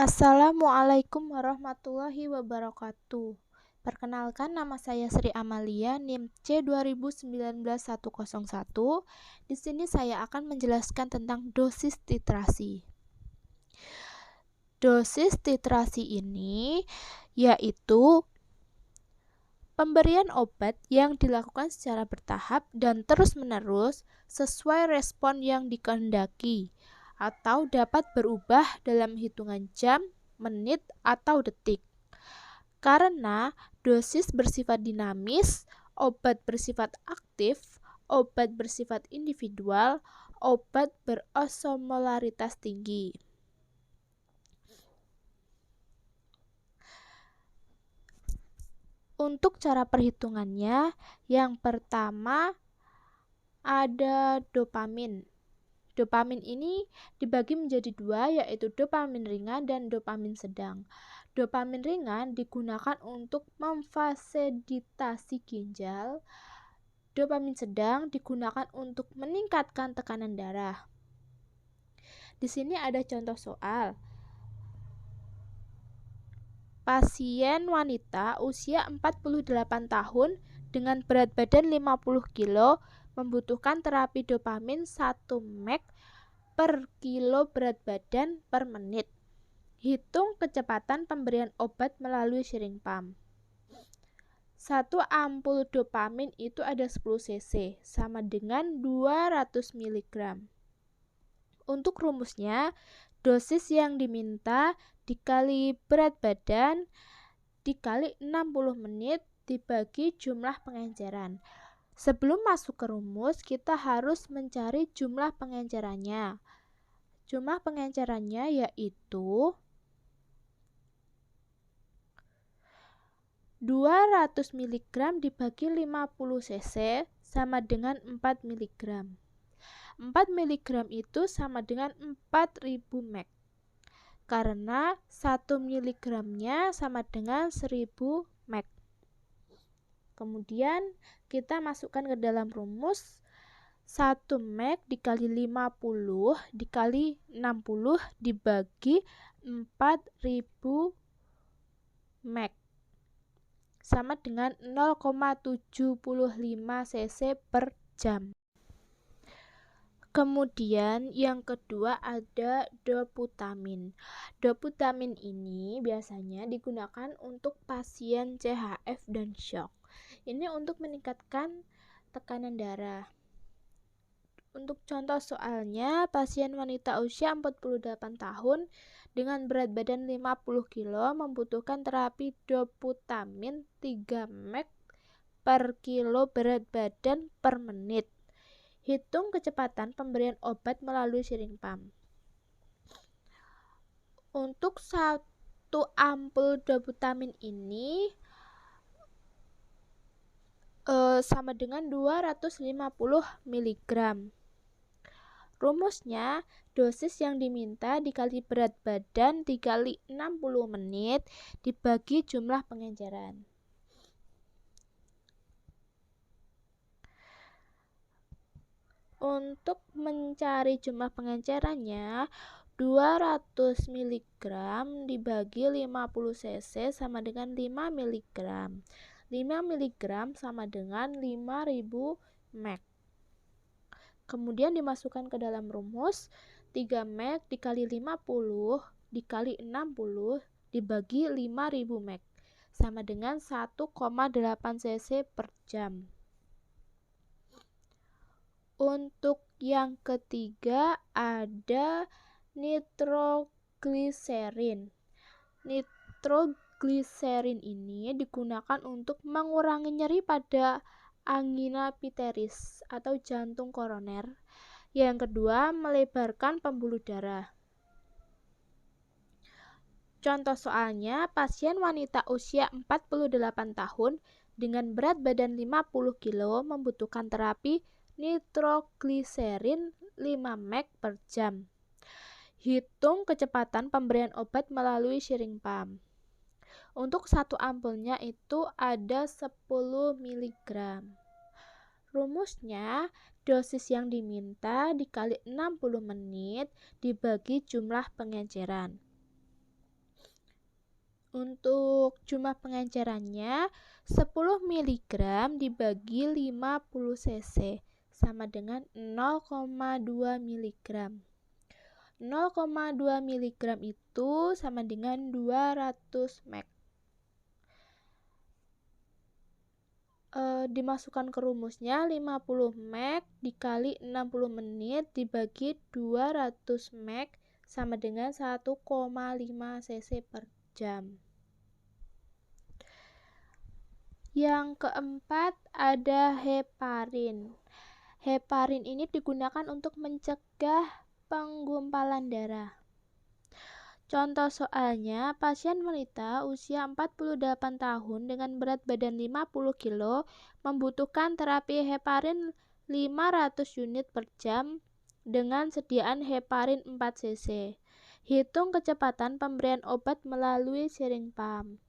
Assalamualaikum warahmatullahi wabarakatuh. Perkenalkan, nama saya Sri Amalia, NIM C2019-101. Di sini saya akan menjelaskan tentang dosis titrasi. Dosis titrasi ini yaitu pemberian obat yang dilakukan secara bertahap dan terus-menerus sesuai respon yang dikehendaki, atau dapat berubah dalam hitungan jam, menit, atau detik. Karena dosis bersifat dinamis, obat bersifat aktif, obat bersifat individual, obat berosmolaritas tinggi. Untuk cara perhitungannya, yang pertama ada dopamin. Dopamin ini dibagi menjadi dua, yaitu dopamin ringan dan dopamin sedang. Dopamin ringan digunakan untuk memfasilitasi ginjal. Dopamin sedang digunakan untuk meningkatkan tekanan darah. Di sini ada contoh soal. Pasien wanita usia 48 tahun dengan berat badan 50 kg membutuhkan terapi dopamin 1 mg per kilo berat badan per menit. Hitung kecepatan pemberian obat melalui syring pump. 1 ampul dopamin itu ada 10 cc, sama dengan 200 mg. Untuk rumusnya, dosis yang diminta dikali berat badan dikali 60 menit dibagi jumlah pengenceran. Sebelum masuk ke rumus, kita harus mencari jumlah pengencerannya. Jumlah pengencerannya yaitu 200 mg dibagi 50 cc sama dengan 4 mg. 4 mg itu sama dengan 4000 mg. Karena 1 mg-nya sama dengan 1000 mg. Kemudian kita masukkan ke dalam rumus 1 mg dikali 50 dikali 60 dibagi 4000 mg sama dengan 0,75 cc per jam. Kemudian yang kedua ada doputamin. Doputamin ini biasanya digunakan untuk pasien CHF dan shock. Ini untuk meningkatkan tekanan darah. Untuk contoh soalnya, pasien wanita usia 48 tahun dengan berat badan 50 kg membutuhkan terapi doputamin 3 mg per kilo berat badan per menit. Hitung kecepatan pemberian obat melalui syring pump. Untuk 1 ampul doputamin ini sama dengan 250 mg. Rumusnya, dosis yang diminta dikali berat badan dikali 60 menit dibagi jumlah pengenceran. Untuk mencari jumlah pengencerannya, 200 mg dibagi 50 cc sama dengan 5 mg. 5 mg sama dengan 5000 mg. Kemudian dimasukkan ke dalam rumus 3 mg dikali 50 dikali 60 dibagi 5000 mg sama dengan 1,8 cc per jam. Untuk yang ketiga ada nitrogliserin. Nitrogliserin ini digunakan untuk mengurangi nyeri pada angina pteris atau jantung koroner. Yang kedua, melebarkan pembuluh darah. Contoh soalnya, pasien wanita usia 48 tahun dengan berat badan 50 kg membutuhkan terapi nitrogliserin 5 mg per jam. Hitung kecepatan pemberian obat melalui syring pump. Untuk 1 ampulnya itu ada 10 mg. Rumusnya, dosis yang diminta dikali 60 menit dibagi jumlah pengenceran. Untuk jumlah pengencerannya 10 mg dibagi 50 cc sama dengan 0,2 mg. 0,2 mg itu sama dengan 200 mg. Dimasukkan ke rumusnya 50 mg dikali 60 menit dibagi 200 mg sama dengan 1,5 cc per jam. Yang keempat ada heparin. Heparin ini digunakan untuk mencegah penggumpalan darah. Contoh soalnya, pasien wanita usia 48 tahun dengan berat badan 50 kg membutuhkan terapi heparin 500 unit per jam dengan sediaan heparin 4 cc. Hitung kecepatan pemberian obat melalui siring pump.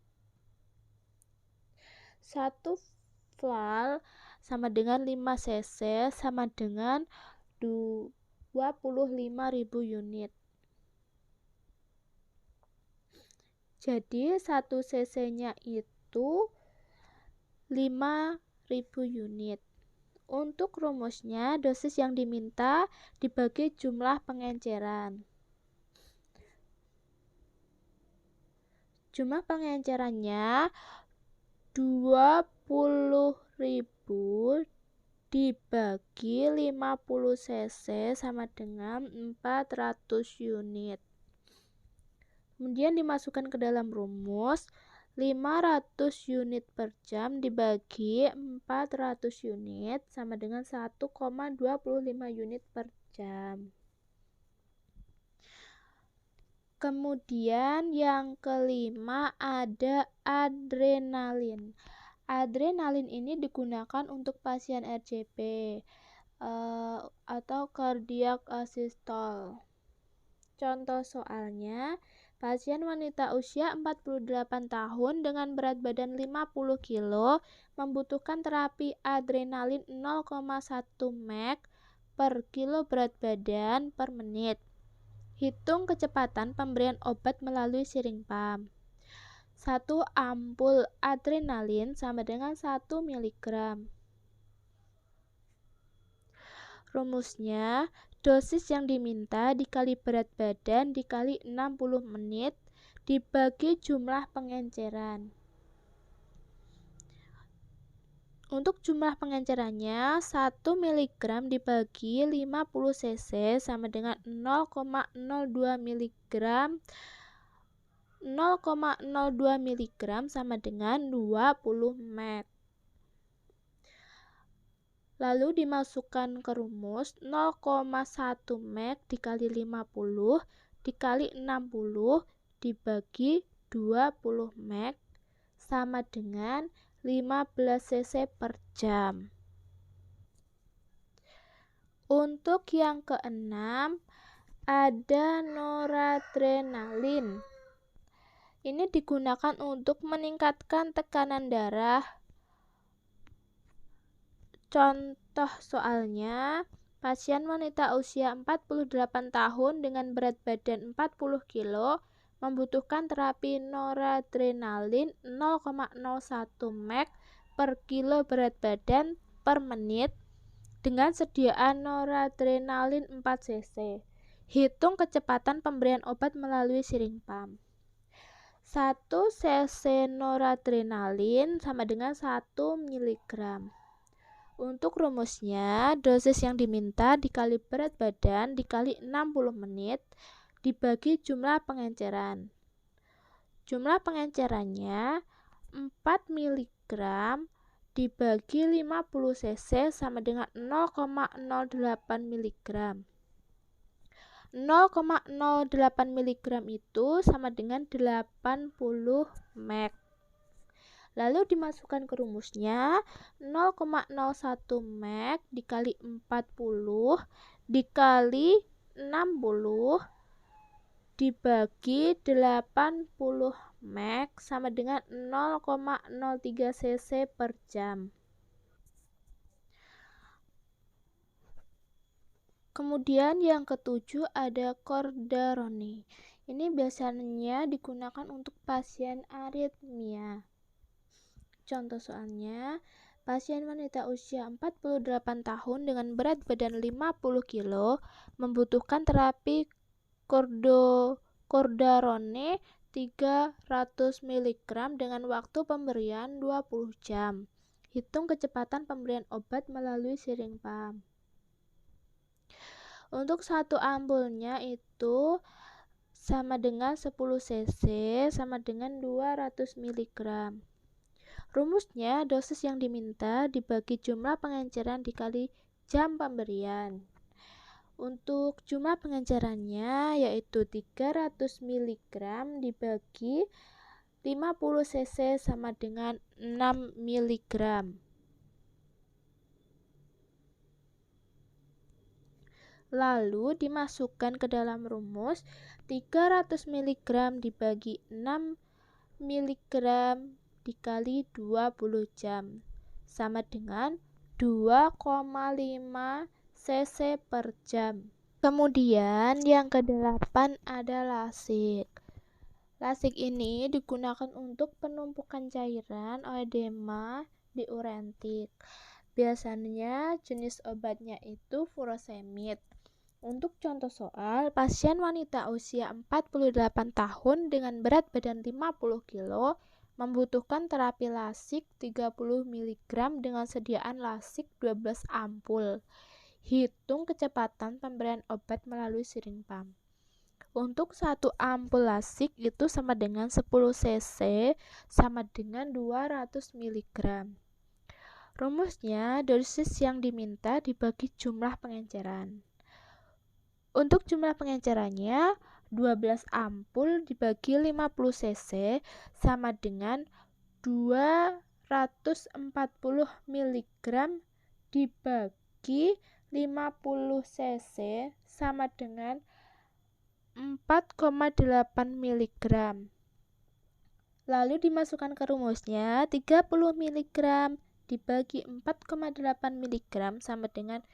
1 vial sama dengan 5 cc sama dengan 25.000 unit. Jadi 1 cc-nya itu 5.000 unit. Untuk rumusnya, dosis yang diminta dibagi jumlah pengenceran. Jumlah pengencerannya 20.000 dibagi 50 cc sama dengan 400 unit. Kemudian dimasukkan ke dalam rumus 500 unit per jam dibagi 400 unit sama dengan 1,25 unit per jam. Kemudian yang kelima ada adrenalin. Adrenalin ini digunakan untuk pasien RCP atau cardiac asystole. Contoh soalnya, pasien wanita usia 48 tahun dengan berat badan 50 kg membutuhkan terapi adrenalin 0,1 mg per kilo berat badan per menit. Hitung kecepatan pemberian obat melalui siring pump. 1 ampul adrenalin sama dengan 1 mg. Rumusnya, dosis yang diminta dikali berat badan dikali 60 menit dibagi jumlah pengenceran. Untuk jumlah pengencerannya 1 mg dibagi 50 cc sama dengan 0,02 mg. 0,02 mg sama dengan 20 mg. Lalu dimasukkan ke rumus 0,1 mg dikali 50 dikali 60 dibagi 20 mg sama dengan 15 cc per jam. Untuk yang keenam ada noradrenalin. Ini digunakan untuk meningkatkan tekanan darah. Contoh soalnya, pasien wanita usia 48 tahun dengan berat badan 40 kg membutuhkan terapi noradrenalin 0,01 mg per kilo berat badan per menit dengan sediaan noradrenalin 4 cc. Hitung kecepatan pemberian obat melalui siring pump. 1 cc noradrenalin sama dengan 1 mg. Untuk rumusnya, dosis yang diminta dikali berat badan dikali 60 menit dibagi jumlah pengenceran. Jumlah pengencerannya 4 mg dibagi 50 cc sama dengan 0,08 mg. 0,08 mg itu sama dengan 80 mg. Lalu dimasukkan ke rumusnya 0,01 mg dikali 40 dikali 60 dibagi 80 mg sama dengan 0,03 cc per jam. Kemudian yang ketujuh ada cordarone. Ini biasanya digunakan untuk pasien aritmia. Contoh soalnya, pasien wanita usia 48 tahun dengan berat badan 50 kg membutuhkan terapi Cordarone 300 mg dengan waktu pemberian 20 jam. Hitung kecepatan pemberian obat melalui siring pump. Untuk satu ampulnya itu sama dengan 10 cc sama dengan 200 mg. Rumusnya, dosis yang diminta dibagi jumlah pengenceran dikali jam pemberian. Untuk jumlah pengencerannya yaitu 300 mg dibagi 50 cc sama dengan 6 mg. Lalu dimasukkan ke dalam rumus 300 mg dibagi 6 mg dikali 20 jam sama dengan 2,5 cc per jam. Kemudian yang ke-8 ada lasik. Lasik ini digunakan untuk penumpukan cairan edema diuretik. Biasanya jenis obatnya itu furosemid. Untuk contoh soal, pasien wanita usia 48 tahun dengan berat badan 50 kg membutuhkan terapi lasik 30 mg dengan sediaan lasik 12 ampul. Hitung kecepatan pemberian obat melalui siring pump. Untuk satu ampul lasik itu sama dengan 10 cc sama dengan 200 mg. Rumusnya, dosis yang diminta dibagi jumlah pengenceran. Untuk jumlah pengencerannya, 12 ampul dibagi 50 cc sama dengan 240 mg dibagi 50 cc sama dengan 4,8 mg. Lalu dimasukkan ke rumusnya, 30 mg dibagi 4,8 mg sama dengan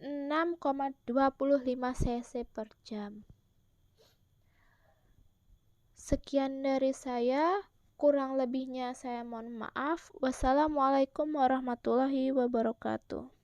6,25 cc per jam. Sekian dari saya, kurang lebihnya saya mohon maaf. Wassalamualaikum warahmatullahi wabarakatuh.